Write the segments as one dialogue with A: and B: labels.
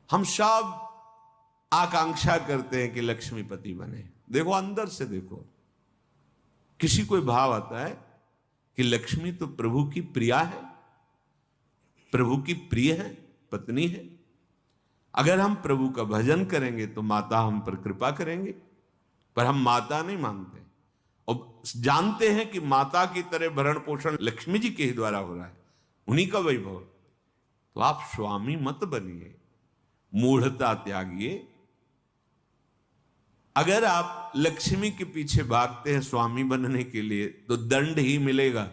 A: हम सब आकांक्षा करते हैं कि लक्ष्मीपति बने। देखो अंदर से देखो, किसी कोई भाव आता है कि लक्ष्मी तो प्रभु की प्रिया है, प्रभु की प्रिय है, पत्नी है। अगर हम प्रभु का भजन करेंगे तो माता हम पर कृपा करेंगे, पर हम माता नहीं मानते और जानते हैं कि माता की तरह भरण पोषण लक्ष्मी जी के ही द्वारा हो रहा है, उन्हीं का वैभव। तो आप स्वामी मत बनिए, मूढ़ता त्यागिए। अगर आप लक्ष्मी के पीछे भागते हैं स्वामी बनने के लिए तो दंड ही मिलेगा।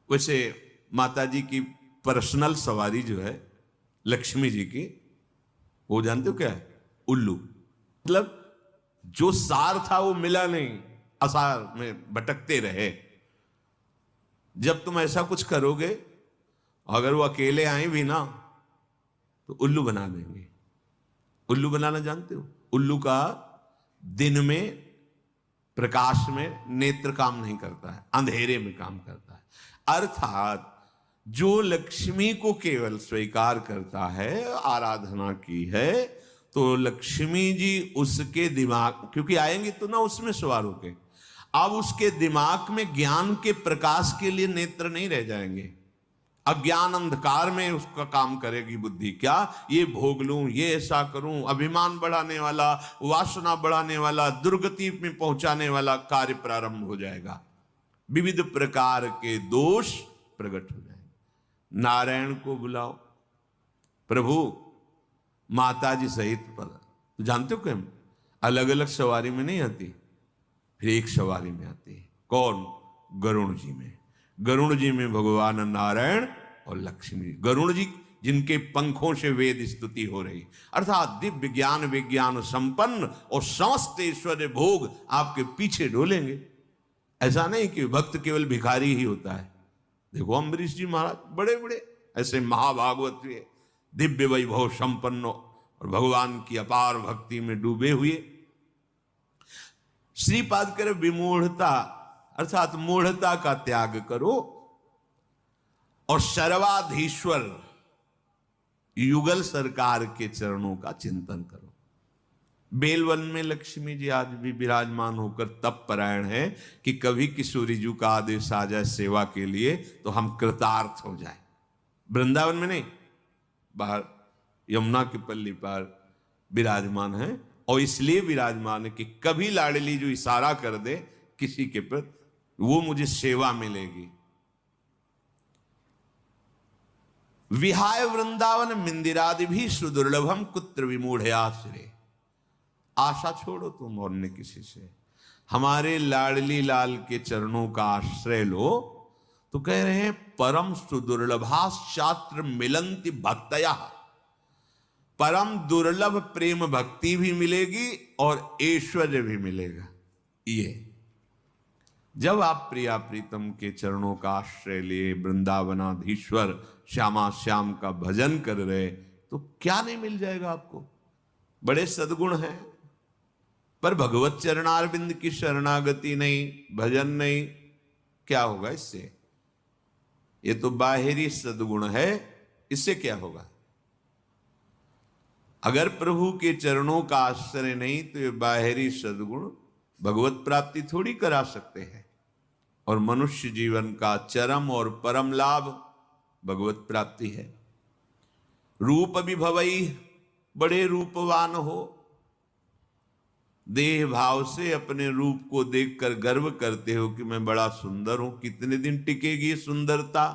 A: वैसे माता जी की पर्सनल सवारी जो है लक्ष्मी जी की, वो जानते हो क्या है? उल्लू। मतलब जो सार था वो मिला नहीं, असार में भटकते रहे। जब तुम ऐसा कुछ करोगे, अगर वो अकेले आए भी ना तो उल्लू बना देंगे। उल्लू बनाना जानते हो? उल्लू का दिन में प्रकाश में नेत्र काम नहीं करता है, अंधेरे में काम करता है। अर्थात जो लक्ष्मी को केवल स्वीकार करता है, आराधना की है, तो लक्ष्मी जी उसके दिमाग, क्योंकि आएंगे तो ना उसमें सवार होके, अब उसके दिमाग में ज्ञान के प्रकाश के लिए नेत्र नहीं रह जाएंगे। अज्ञान अंधकार में उसका काम करेगी बुद्धि। क्या ये भोग लूं, ये ऐसा करूं, अभिमान बढ़ाने वाला, वासना बढ़ाने वाला, दुर्गति में पहुंचाने वाला कार्य प्रारंभ हो जाएगा। विविध प्रकार के दोष प्रकट हो जाएंगे। नारायण को बुलाओ, प्रभु माता जी सहित पद। तो जानते हो क्या, अलग अलग सवारी में नहीं आती, फिर एक सवारी में आती है। कौन? गरुण जी में। गरुण जी में भगवान नारायण और लक्ष्मी। गरुण जी जिनके पंखों से वेद स्तुति हो रही, अर्थात दिव्य ज्ञान विज्ञान संपन्न और समस्त ऐश्वर्य भोग आपके पीछे डोलेंगे। ऐसा नहीं कि भक्त केवल भिखारी ही होता है। देखो अम्बरीश जी महाराज बड़े बड़े ऐसे महाभागवत हुए, दिव्य वैभव संपन्न और भगवान की अपार भक्ति में डूबे हुए। श्रीपाद करे विमूढ़ता, अर्थात मूढ़ता का त्याग करो और सर्वाधीश्वर युगल सरकार के चरणों का चिंतन करो। बेलवन में लक्ष्मी जी आज भी विराजमान होकर तप परायण है कि कभी किशोरी जी का आदेश आ जाए सेवा के लिए तो हम कृतार्थ हो जाए। वृंदावन में नहीं, बाहर यमुना की पल्ली पर विराजमान है। और इसलिए विराजमान है कि कभी लाडली जो इशारा कर दे किसी के प्रति, वो मुझे सेवा मिलेगी। विहाय वृंदावन मिंदिरादि भी सुदुर्लभम कुत्र विमूढ़ आश्रय। आशा छोड़ो तुम और न किसी से, हमारे लाडली लाल के चरणों का आश्रय लो। तो कह रहे हैं परम सुदुर्लभाश्चात्र मिलंति भक्तया, परम दुर्लभ प्रेम भक्ति भी मिलेगी और ऐश्वर्य भी मिलेगा। ये जब आप प्रिया प्रीतम के चरणों का आश्रय लिए वृंदावनाधीश्वर श्यामा श्याम का भजन कर रहे, तो क्या नहीं मिल जाएगा आपको? बड़े सद्गुण हैं, पर भगवत चरणारविंद की शरणागति नहीं, भजन नहीं, क्या होगा इससे? ये तो बाहरी सद्गुण है, इससे क्या होगा? अगर प्रभु के चरणों का आश्रय नहीं तो ये बाहरी सद्गुण भगवत प्राप्ति थोड़ी करा सकते हैं। और मनुष्य जीवन का चरम और परम लाभ भगवत प्राप्ति है। रूप विभवई, बड़े रूपवान हो, देह भाव से अपने रूप को देखकर गर्व करते हो कि मैं बड़ा सुंदर हूं। कितने दिन टिकेगी सुंदरता?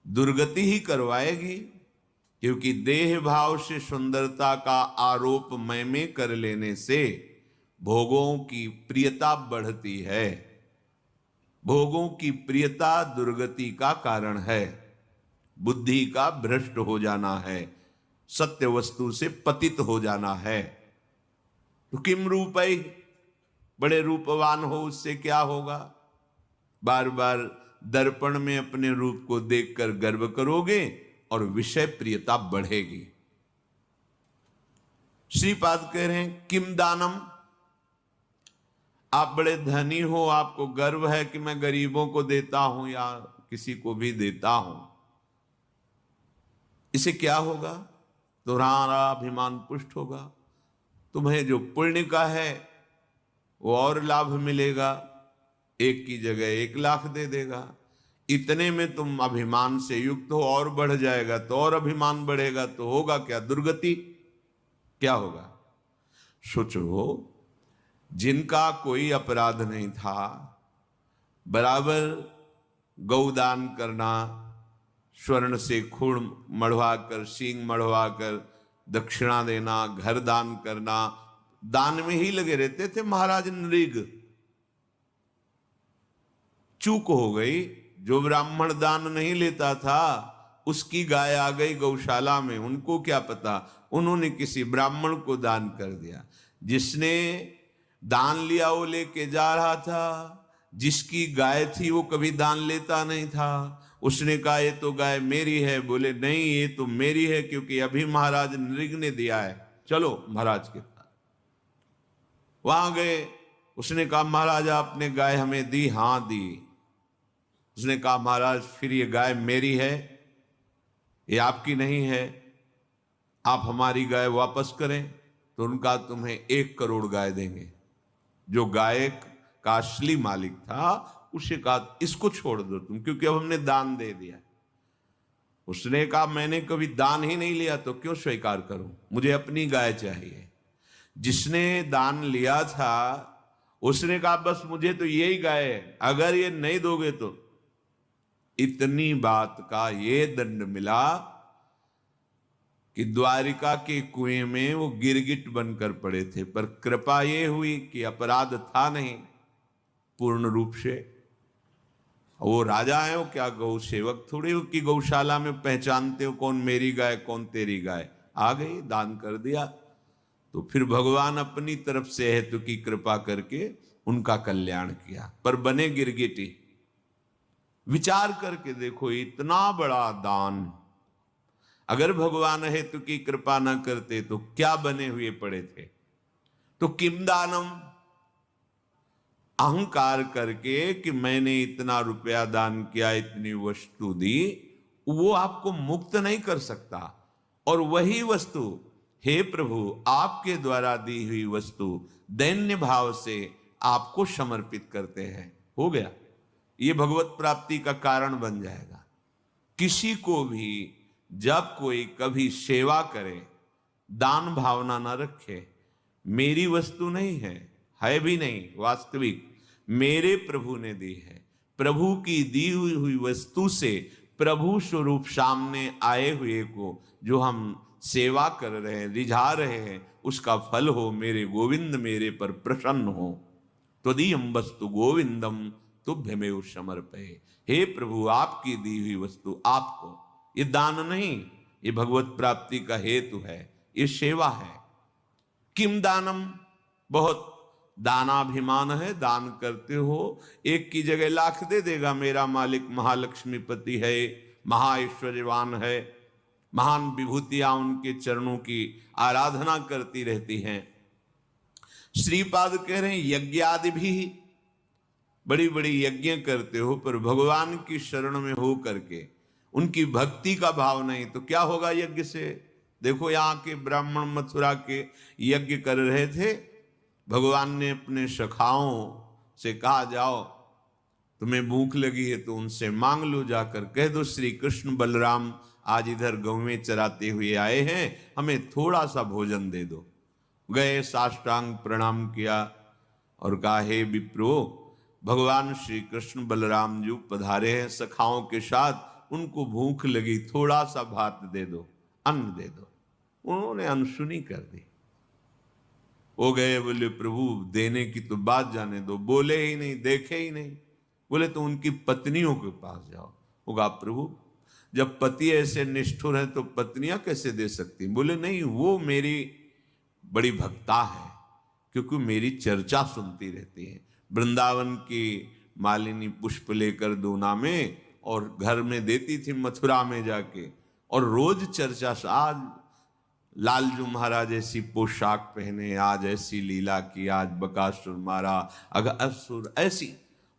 A: दुर्गति ही करवाएगी, क्योंकि देह भाव से सुंदरता का आरोप मैं में कर लेने से भोगों की प्रियता बढ़ती है। भोगों की प्रियता दुर्गति का कारण है, बुद्धि का भ्रष्ट हो जाना है, सत्य वस्तु से पतित हो जाना है। तो किम रूपै, बड़े रूपवान हो उससे क्या होगा? बार बार दर्पण में अपने रूप को देखकर गर्व करोगे और विषय प्रियता बढ़ेगी। श्रीपाद कह रहे हैं किम दानम, आप बड़े धनी हो, आपको गर्व है कि मैं गरीबों को देता हूं या किसी को भी देता हूं। इनसे क्या होगा? तुम्हारा अभिमान पुष्ट होगा, तुम्हें जो पुण्य का है वो और लाभ मिलेगा, 1 की जगह 1 लाख दे देगा। इतने में तुम अभिमान से युक्त हो, और बढ़ जाएगा तो और अभिमान बढ़ेगा, तो होगा क्या? दुर्गति। क्या होगा? सोचो, जिनका कोई अपराध नहीं था, बराबर गौदान करना, स्वर्ण से खून मढ़वा कर, सींग मढ़वा कर दक्षिणा देना, घर दान करना, दान में ही लगे रहते थे महाराज नृग। चूक हो गई, जो ब्राह्मण दान नहीं लेता था उसकी गाय आ गई गौशाला में, उनको क्या पता, उन्होंने किसी ब्राह्मण को दान कर दिया। जिसने दान लिया वो लेके जा रहा था, जिसकी गाय थी वो कभी दान लेता नहीं था। उसने कहा ये तो गाय मेरी है। बोले नहीं, ये तो मेरी है क्योंकि अभी महाराज नृग ने दिया है, चलो महाराज के पास। वहां गए, उसने कहा महाराज आपने गाय हमें दी? हां दी। उसने कहा महाराज फिर ये गाय मेरी है, ये आपकी नहीं है, आप हमारी गाय वापस करें। तो उनका तुम्हें 1 करोड़ गाय देंगे। जो गाय का असली मालिक था उसे कहा इसको छोड़ दो तुम, क्योंकि अब हमने दान दे दिया। उसने कहा मैंने कभी दान ही नहीं लिया तो क्यों स्वीकार करूं, मुझे अपनी गाय चाहिए। जिसने दान लिया था उसने कहा बस मुझे तो यही गाय है, अगर ये नहीं दोगे तो। इतनी बात का ये दंड मिला कि द्वारिका के कुएं में वो गिरगिट बनकर पड़े थे। पर कृपा ये हुई कि अपराध था नहीं पूर्ण रूप से। वो राजा है, वो क्या गौ सेवक थोड़ी हो कि गौशाला में पहचानते हो कौन मेरी गाय कौन तेरी गाय। आ गई, दान कर दिया। तो फिर भगवान अपनी तरफ से हेतु की कृपा करके उनका कल्याण किया, पर बने गिरगिटी। विचार करके देखो, इतना बड़ा दान अगर भगवान हेतु की कृपा न करते तो क्या बने हुए पड़े थे। तो किम दानम, अहंकार करके कि मैंने इतना रुपया दान किया, इतनी वस्तु दी, वो आपको मुक्त नहीं कर सकता। और वही वस्तु, हे प्रभु आपके द्वारा दी हुई वस्तु दैन्य भाव से आपको समर्पित करते हैं, हो गया, ये भगवत प्राप्ति का कारण बन जाएगा। किसी को भी जब कोई कभी सेवा करे, दान भावना न रखे, मेरी वस्तु नहीं है भी नहीं, वास्तविक मेरे प्रभु ने दी है। प्रभु की दी हुई वस्तु से प्रभु स्वरूप सामने आए हुए को जो हम सेवा कर रहे हैं, रिझा रहे हैं, उसका फल हो मेरे गोविंद मेरे पर प्रसन्न हो। त्वदीयं वस्तु गोविंदम तुभ्यमेव समर्पये। हे प्रभु आपकी दी हुई वस्तु आपको, ये दान नहीं, ये भगवत प्राप्ति का हेतु है, ये सेवा है। किम दानम, बहुत दानाभिमान है, दान करते हो 1 की जगह लाख दे देगा। मेरा मालिक महालक्ष्मीपति है, महाऐश्वर्यवान है, महान विभूतियां उनके चरणों की आराधना करती रहती हैं। श्रीपाद कह रहे हैं यज्ञ आदि भी, बड़ी बड़ी यज्ञ करते हो पर भगवान की शरण में हो करके उनकी भक्ति का भाव नहीं, तो क्या होगा यज्ञ से। देखो यहाँ के ब्राह्मण मथुरा के यज्ञ कर रहे थे, भगवान ने अपने सखाओं से कहा जाओ तुम्हें भूख लगी है तो उनसे मांग लो, जाकर कह दो श्री कृष्ण बलराम आज इधर गौवें चराते हुए आए हैं, हमें थोड़ा सा भोजन दे दो। गए, साष्टांग प्रणाम किया और कहा हे विप्रो, भगवान श्री कृष्ण बलराम जी पधारे हैं सखाओं के साथ, उनको भूख लगी, थोड़ा सा भात दे दो, अन्न दे दो। उन्होंने अनसुनी कर दी। वो गए, बोले प्रभु देने की तो बात जाने दो, बोले ही नहीं, देखे ही नहीं। बोले तो उनकी पत्नियों के पास जाओ। होगा प्रभु जब पति ऐसे निष्ठुर हैं तो पत्नियां कैसे दे सकती। बोले नहीं, वो मेरी बड़ी भक्ता है क्योंकि मेरी चर्चा सुनती रहती है। वृंदावन की मालिनी पुष्प लेकर दूना में और घर में देती थी मथुरा में जाके, और रोज चर्चा। आज लालजू महाराज ऐसी पोशाक पहने, आज ऐसी लीला की, आज बकासुर मारा, अगर असुर, ऐसी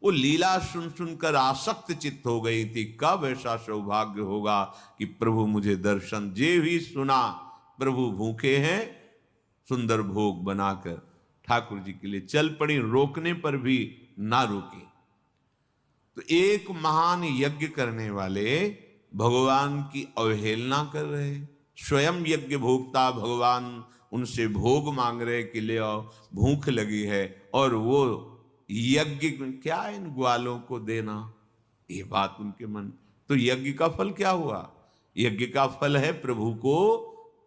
A: वो लीला सुन सुनकर आसक्त चित्त हो गई थी। कब ऐसा सौभाग्य होगा कि प्रभु मुझे दर्शन, जे भी सुना प्रभु भूखे हैं, सुंदर भोग बनाकर ठाकुर जी के लिए चल पड़ी, रोकने पर भी ना रुकी। तो एक महान यज्ञ करने वाले भगवान की अवहेलना कर रहे, स्वयं यज्ञ भोक्ता भगवान उनसे भोग मांग रहे कि ले आओ, भूख लगी है, और वो यज्ञ क्या इन ग्वालों को देना, ये बात उनके मन। तो यज्ञ का फल क्या हुआ? यज्ञ का फल है प्रभु को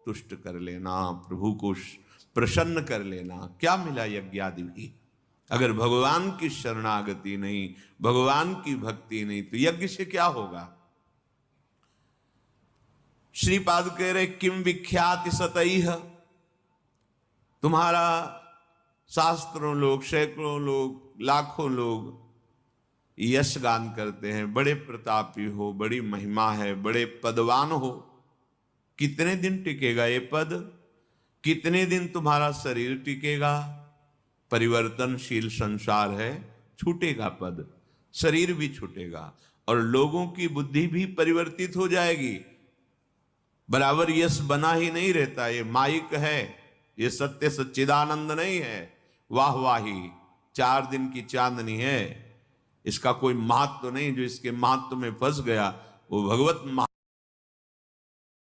A: तुष्ट कर लेना, प्रभु को प्रसन्न कर लेना। क्या मिला यज्ञ आदि भी? अगर भगवान की शरणागति नहीं, भगवान की भक्ति नहीं, तो यज्ञ से क्या होगा? श्रीपाद कह रहे किम विख्याति सतैह, तुम्हारा शास्त्रों लोग, सैकड़ों लोग, लाखों लोग यश गान करते हैं, बड़े प्रतापी हो, बड़ी महिमा है, बड़े पदवान हो। कितने दिन टिकेगा ये पद? कितने दिन तुम्हारा शरीर टिकेगा? परिवर्तनशील संसार है, छूटेगा पद, शरीर भी छूटेगा और लोगों की बुद्धि भी परिवर्तित हो जाएगी। बराबर यश बना ही नहीं रहता, ये माइक है, ये सत्य सच्चिदानंद नहीं है, वाह वाही 4 दिन की चांदनी है, इसका कोई महत्व नहीं। जो इसके महत्व में फंस गया वो भगवत